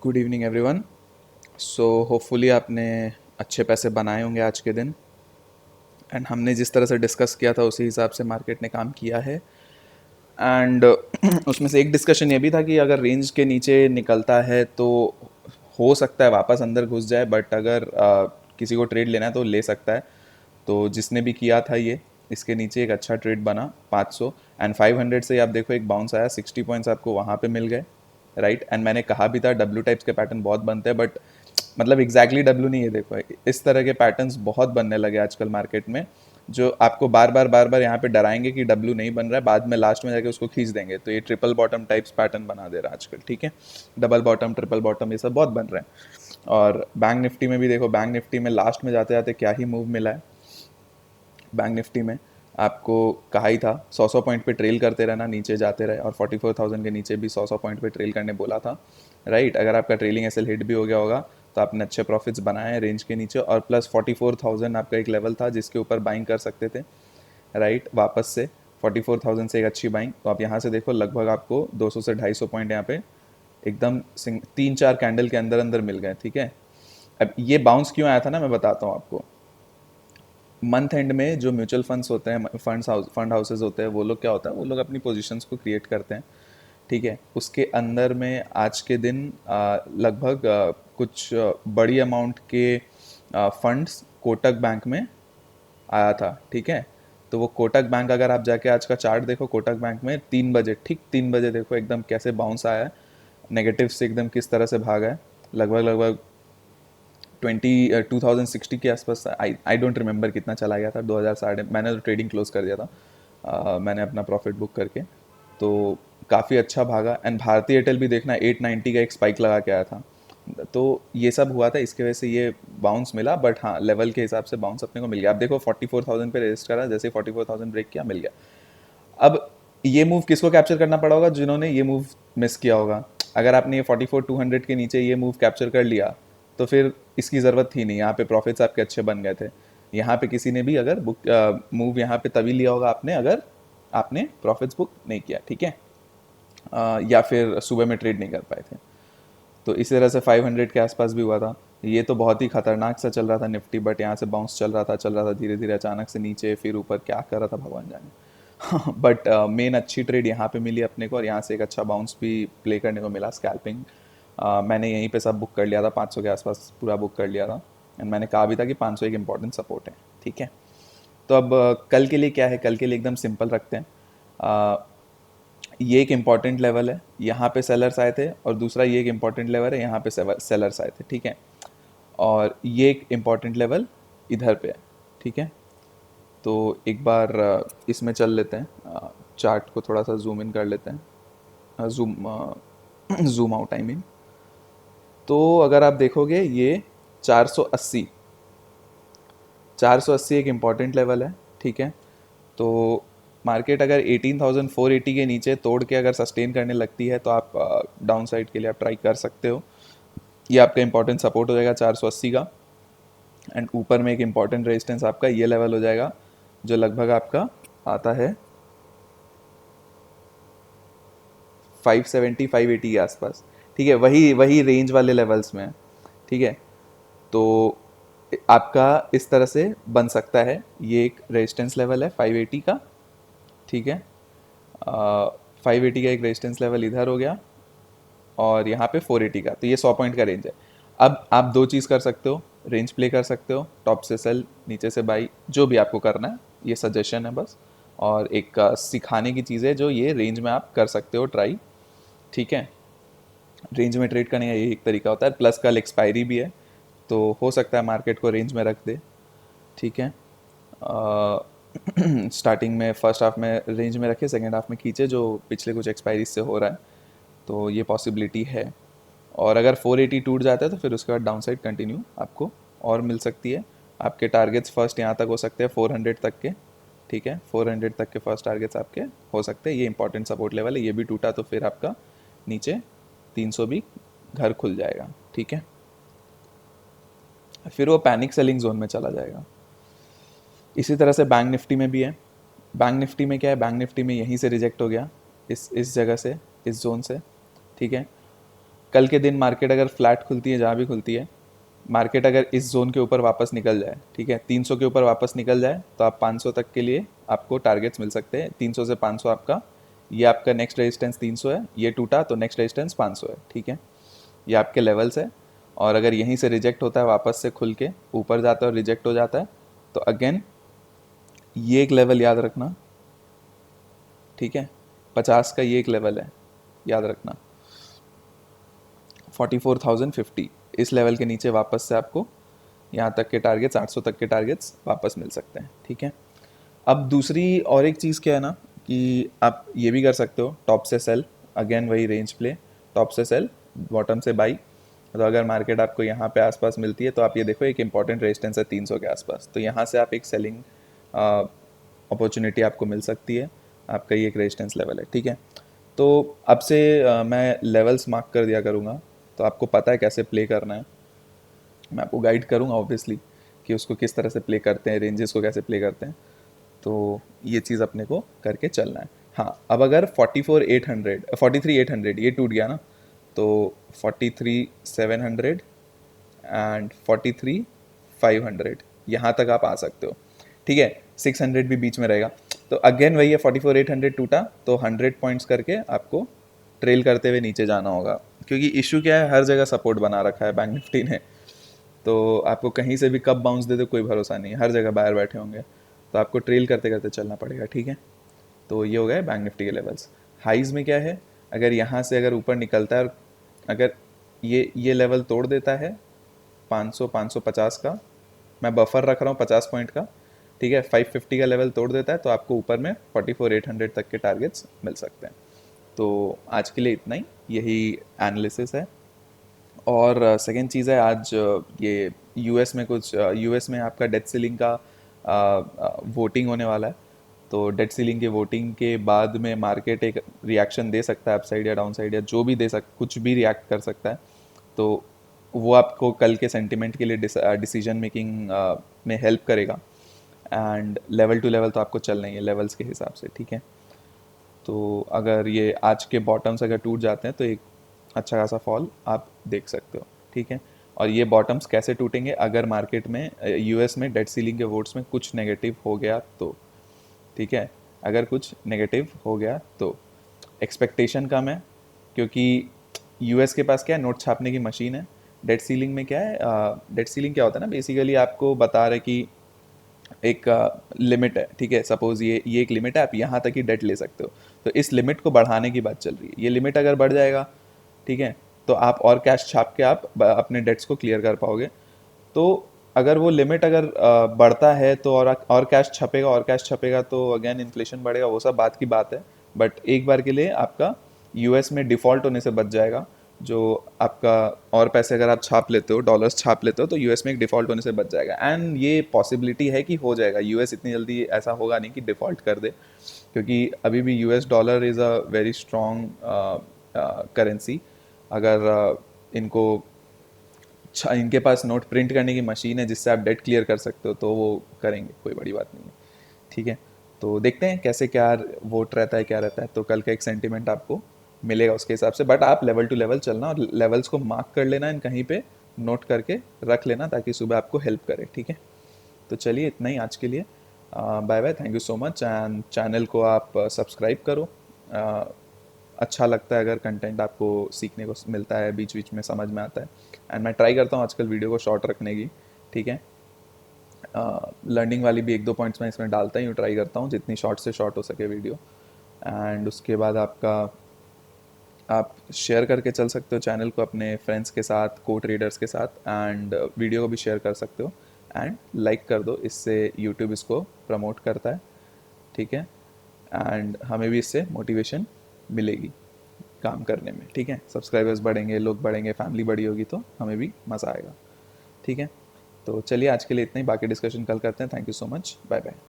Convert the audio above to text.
Good evening everyone. So hopefully आपने अच्छे पैसे बनाए होंगे आज के दिन। एंड हमने जिस तरह से डिस्कस किया था उसी हिसाब से मार्केट ने काम किया है। एंड उसमें से एक डिस्कशन ये भी था कि अगर रेंज के नीचे निकलता है तो हो सकता है वापस अंदर घुस जाए, बट अगर किसी को ट्रेड लेना है तो ले सकता है। तो जिसने भी किया था ये, इसके नीचे एक अच्छा ट्रेड बना 500 एंड 500 से आप देखो एक बाउंस आया, 60 पॉइंट्स आपको वहाँ पे मिल गए, राइट। एंड मैंने कहा भी था डब्ल्यू टाइप्स के पैटर्न बहुत बनते हैं, बट मतलब एग्जैक्टली डब्ल्यू नहीं है। देखो इस तरह के पैटर्न्स बहुत बनने लगे आजकल मार्केट में, जो आपको बार बार यहाँ पे डराएंगे कि डब्ल्यू नहीं बन रहा है, बाद में लास्ट में जाके उसको खींच देंगे। तो ये ट्रिपल बॉटम टाइप्स पैटर्न बना दे रहा है आजकल, ठीक है। डबल बॉटम, ट्रिपल बॉटम, ये सब बहुत बन रहे हैं। और बैंक निफ्टी में भी देखो, बैंक निफ्टी में लास्ट में जाते जाते क्या ही मूव मिला है। बैंक निफ्टी में आपको कहा ही था 100 पॉइंट पे ट्रेल करते रहना, नीचे जाते रहे, और 44,000 के नीचे भी 100 पॉइंट पे ट्रेल करने बोला था, राइट। अगर आपका ट्रेलिंग एसएल हिट भी हो गया होगा तो आपने अच्छे प्रॉफिट्स बनाए हैं रेंज के नीचे, और प्लस 44,000 आपका एक लेवल था जिसके ऊपर बाइंग कर सकते थे, राइट। वापस से 44,000 से एक अच्छी बाइंग। तो आप यहाँ से देखो लगभग आपको 200 से 250 पॉइंट यहाँ पे एकदम 3-4 कैंडल के अंदर अंदर मिल गए, ठीक है। अब ये बाउंस क्यों आया था ना, मैं बताता हूँ आपको। मंथ एंड में जो म्यूचुअल फंड्स होते हैं, फंड हाउसेज होते हैं, वो लोग क्या होता है, वो लोग अपनी पोजीशंस को क्रिएट करते हैं, ठीक है। उसके अंदर में आज के दिन लगभग कुछ बड़ी अमाउंट के फंड्स कोटक बैंक में आया था, ठीक है। तो वो कोटक बैंक, अगर आप जाके आज का चार्ट देखो, कोटक बैंक में 3 बजे, ठीक 3 बजे देखो एकदम कैसे बाउंस आया है, नेगेटिव से एकदम किस तरह से भागा है। लगभग लगभग 2060 के आसपास, आई डोंट रिमेंबर कितना चला गया था, 2000 साढ़े, मैंने तो ट्रेडिंग क्लोज कर दिया था, मैंने अपना प्रॉफिट बुक करके। तो काफ़ी अच्छा भागा। एंड भारतीय एयरटेल भी देखना 890 का एक स्पाइक लगा के आया था। तो ये सब हुआ था, इसके वजह से ये बाउंस मिला, बट हाँ लेवल के हिसाब से बाउंस अपने को मिल गया। आप देखो 44,000 पे रजिस्ट करा, जैसे 44,000 ब्रेक किया, मिल गया। अब ये मूव किसको कैप्चर करना पड़ा होगा, जिन्होंने ये मूव मिस किया होगा। अगर आपने ये 44,200 के नीचे ये मूव कैप्चर कर लिया तो फिर इसकी ज़रूरत थी नहीं, यहाँ पे प्रॉफिट्स आपके अच्छे बन गए थे। यहाँ पे किसी ने भी अगर बुक मूव यहाँ पे तभी लिया होगा आपने, अगर आपने प्रॉफिट्स बुक नहीं किया, ठीक है। या फिर सुबह में ट्रेड नहीं कर पाए थे। तो इसी तरह से 500 के आसपास भी हुआ था। ये तो बहुत ही खतरनाक सा चल रहा था निफ्टी, बट यहाँ से बाउंस चल रहा था धीरे धीरे, अचानक से नीचे, फिर ऊपर, क्या कर रहा था भगवान जाने। बट मेन अच्छी ट्रेड यहाँ पे मिली अपने को, और यहाँ से एक अच्छा बाउंस भी प्ले करने को मिला, स्कैल्पिंग। मैंने यहीं पे सब बुक कर लिया था, 500 के आसपास पूरा बुक कर लिया था। एंड मैंने कहा भी था कि 500 एक इंपॉर्टेंट सपोर्ट है, ठीक है। तो अब कल के लिए क्या है, कल के लिए एकदम सिंपल रखते हैं। ये एक इम्पॉर्टेंट लेवल है, यहाँ पे सेलर्स आए थे, और दूसरा ये एक इम्पॉर्टेंट लेवल है, यहाँ पे सेलर्स आए थे, ठीक है। और ये एक इम्पॉर्टेंट लेवल इधर पे है, ठीक है। तो एक बार इसमें चल लेते हैं, चार्ट को थोड़ा सा जूम इन कर लेते हैं, zoom zoom out I mean. तो अगर आप देखोगे ये 480, 480 एक इम्पॉर्टेंट लेवल है, ठीक है। तो मार्केट अगर 18,480 के नीचे तोड़ के अगर सस्टेन करने लगती है तो आप डाउन साइड के लिए आप ट्राई कर सकते हो। ये आपका इंपॉर्टेंट सपोर्ट हो जाएगा 480 का। एंड ऊपर में एक इंपॉर्टेंट रेजिस्टेंस आपका ये लेवल हो जाएगा, जो लगभग आपका आता है 570 580 के आसपास, ठीक है। वही वही रेंज वाले लेवल्स में है, ठीक है। तो आपका इस तरह से बन सकता है, ये एक रेजिस्टेंस लेवल है 580 का, ठीक है। 580 का एक रेजिस्टेंस लेवल इधर हो गया, और यहाँ पे 480 का, तो ये 100 पॉइंट का रेंज है। अब आप दो चीज़ कर सकते हो, रेंज प्ले कर सकते हो, टॉप से सेल, नीचे से बाई, जो भी आपको करना है, ये सजेशन है बस। और एक सिखाने की चीज़ है जो ये रेंज में आप कर सकते हो ट्राई, ठीक है। रेंज में ट्रेड करने का यही एक तरीका होता है, प्लस कल एक्सपायरी भी है, तो हो सकता है मार्केट को रेंज में रख दे, ठीक है। स्टार्टिंग में फर्स्ट हाफ में रेंज में रखे, सेकेंड हाफ में खींचे, जो पिछले कुछ एक्सपायरी से हो रहा है, तो ये पॉसिबिलिटी है। और अगर 480 टूट जाता है तो फिर उसके बाद डाउन साइड कंटिन्यू आपको और मिल सकती है। आपके टारगेट्स फर्स्ट यहाँ तक हो सकते हैं 400 तक के, ठीक है। 400 तक के फर्स्ट टारगेट्स आपके हो सकते हैं। ये इंपॉर्टेंट सपोर्ट लेवल है, ये भी टूटा तो फिर आपका नीचे 300 भी घर खुल जाएगा, ठीक है। फिर वो पैनिक सेलिंग जोन में चला जाएगा। इसी तरह से बैंक निफ्टी में भी है। बैंक निफ्टी में क्या है, बैंक निफ्टी में यहीं से रिजेक्ट हो गया, इस जगह से, इस जोन से, ठीक है। कल के दिन मार्केट अगर फ्लैट खुलती है, जहाँ भी खुलती है, मार्केट अगर इस जोन के ऊपर वापस निकल जाए, ठीक है, 300 के ऊपर वापस निकल जाए, तो आप 500 तक के लिए आपको टारगेट्स मिल सकते हैं। 300 से 500 आपका, ये आपका नेक्स्ट रेजिस्टेंस 300 है, ये टूटा तो नेक्स्ट रेजिस्टेंस 500 है, ठीक है। ये आपके लेवल्स है। और अगर यहीं से रिजेक्ट होता है, वापस से खुल के ऊपर जाता है और रिजेक्ट हो जाता है, तो अगेन ये एक लेवल याद रखना, ठीक है, 50 का ये एक लेवल है, याद रखना। 44,050 इस लेवल के नीचे वापस से आपको यहाँ तक के टारगेट्स, 800 तक के टारगेट्स वापस मिल सकते हैं, ठीक है। अब दूसरी और एक चीज़ क्या है ना, कि आप ये भी कर सकते हो टॉप से सेल, अगेन वही रेंज प्ले, टॉप से सेल, बॉटम से बाई। तो अगर मार्केट आपको यहाँ पे आसपास मिलती है, तो आप ये देखो एक इंपॉर्टेंट रेजिस्टेंस है 300 के आसपास, तो यहाँ से आप एक सेलिंग अपॉर्चुनिटी आपको मिल सकती है, आपका ये एक रेजिस्टेंस लेवल है, ठीक है। तो अब से मैं लेवल्स मार्क कर दिया करूँगा, तो आपको पता है कैसे प्ले करना है। मैं आपको गाइड करूँगा ऑब्वियसली कि उसको किस तरह से प्ले करते हैं, रेंजेस को कैसे प्ले करते हैं, तो ये चीज़ अपने को करके चलना है। हाँ, अब अगर 43,800 ये टूट गया ना, तो 43,700 एंड 43,500 यहाँ तक आप आ सकते हो, ठीक है। 600 भी बीच में रहेगा। तो अगेन वही है, 44,800 टूटा तो 100 पॉइंट्स करके आपको ट्रेल करते हुए नीचे जाना होगा, क्योंकि इशू क्या है, हर जगह सपोर्ट बना रखा है बैंक निफ्टी ने, तो आपको कहीं से भी कब बाउंस दे दे कोई भरोसा नहीं है, हर जगह बाहर बैठे होंगे, तो आपको ट्रेल करते करते चलना पड़ेगा, ठीक है। तो ये हो गए बैंक निफ्टी के लेवल्स। हाइज में क्या है, अगर यहाँ से अगर ऊपर निकलता है और अगर ये लेवल तोड़ देता है 500 550 का, मैं बफर रख रहा हूँ 50 पॉइंट का, ठीक है, 550 का लेवल तोड़ देता है, तो आपको ऊपर में 44,800 तक के टारगेट्स मिल सकते हैं। तो आज के लिए इतना ही, यही एनालिसिस है। और सेकेंड चीज़ है, आज ये यूएस में कुछ यूएस में आपका डेथ सीलिंग का वोटिंग होने वाला है। तो डेथ सीलिंग के वोटिंग के बाद में मार्केट एक रिएक्शन दे सकता है, अप साइड या डाउन साइड, या जो भी कुछ भी रिएक्ट कर सकता है। तो वो आपको कल के सेंटिमेंट के लिए डिसीजन मेकिंग में हेल्प करेगा। एंड लेवल टू लेवल तो आपको चलना ही है लेवल्स के हिसाब से, ठीक है। तो अगर ये आज के बॉटम्स अगर टूट जाते हैं, तो एक अच्छा खासा फॉल आप देख सकते हो, ठीक है। और ये बॉटम्स कैसे टूटेंगे, अगर मार्केट में यूएस में डेट सीलिंग के वोट्स में कुछ नेगेटिव हो गया तो, ठीक है। अगर कुछ नेगेटिव हो गया तो एक्सपेक्टेशन कम है, क्योंकि यूएस के पास क्या है, नोट छापने की मशीन है। डेट सीलिंग में क्या है, डेट सीलिंग क्या होता है ना, बेसिकली आपको बता रहे कि एक लिमिट है, ठीक है, सपोज ये एक लिमिट है, आप यहाँ तक ही डेट ले सकते हो, तो इस लिमिट को बढ़ाने की बात चल रही है। ये लिमिट अगर बढ़ जाएगा, ठीक है, तो आप और कैश छाप के आप अपने डेट्स को क्लियर कर पाओगे। तो अगर वो लिमिट अगर बढ़ता है तो और कैश छपेगा, और कैश छपेगा तो अगेन इन्फ्लेशन बढ़ेगा, वो सब बात की बात है। बट एक बार के लिए आपका यूएस में डिफ़ॉल्ट होने से बच जाएगा, जो आपका और पैसे अगर आप छाप लेते हो, डॉलर्स छाप लेते हो, तो यूएस में एक डिफ़ॉल्ट होने से बच जाएगा। एंड ये पॉसिबिलिटी है कि हो जाएगा, यूएस इतनी जल्दी ऐसा होगा नहीं कि डिफ़ॉल्ट कर दे, क्योंकि अभी भी US dollar is a very strong currency. अगर इनको इनके पास नोट प्रिंट करने की मशीन है जिससे आप डेट क्लियर कर सकते हो, तो वो करेंगे, कोई बड़ी बात नहीं है, ठीक है। तो देखते हैं कैसे क्या वोट रहता है, क्या रहता है, तो कल का एक सेंटीमेंट आपको मिलेगा उसके हिसाब से। बट आप लेवल टू लेवल चलना और लेवल्स को मार्क कर लेना, एंड कहीं पे नोट करके रख लेना, ताकि सुबह आपको हेल्प करे, ठीक है। तो चलिए इतना ही आज के लिए, bye bye, thank you so much. And channel को आप सब्सक्राइब करो। अच्छा लगता है अगर कंटेंट आपको सीखने को मिलता है, बीच बीच में समझ में आता है। एंड मैं ट्राई करता हूँ आजकल वीडियो को शॉर्ट रखने की, ठीक है। लर्निंग वाली भी एक दो पॉइंट्स मैं इसमें डालता ही हूँ, ट्राई करता हूँ जितनी शॉर्ट से शॉर्ट हो सके वीडियो। एंड उसके बाद आप शेयर करके चल सकते हो चैनल को अपने फ्रेंड्स के साथ, को ट्रेडर्स के साथ, एंड वीडियो को भी शेयर कर सकते हो, एंड लाइक कर दो, इससे यूट्यूब इसको प्रमोट करता है, ठीक है। एंड हमें भी इससे मोटिवेशन मिलेगी काम करने में, ठीक है। सब्सक्राइबर्स बढ़ेंगे, लोग बढ़ेंगे, फैमिली बड़ी होगी, तो हमें भी मज़ा आएगा, ठीक है। तो चलिए आज के लिए इतना ही, बाकी डिस्कशन कल करते हैं। Thank you so much, bye bye.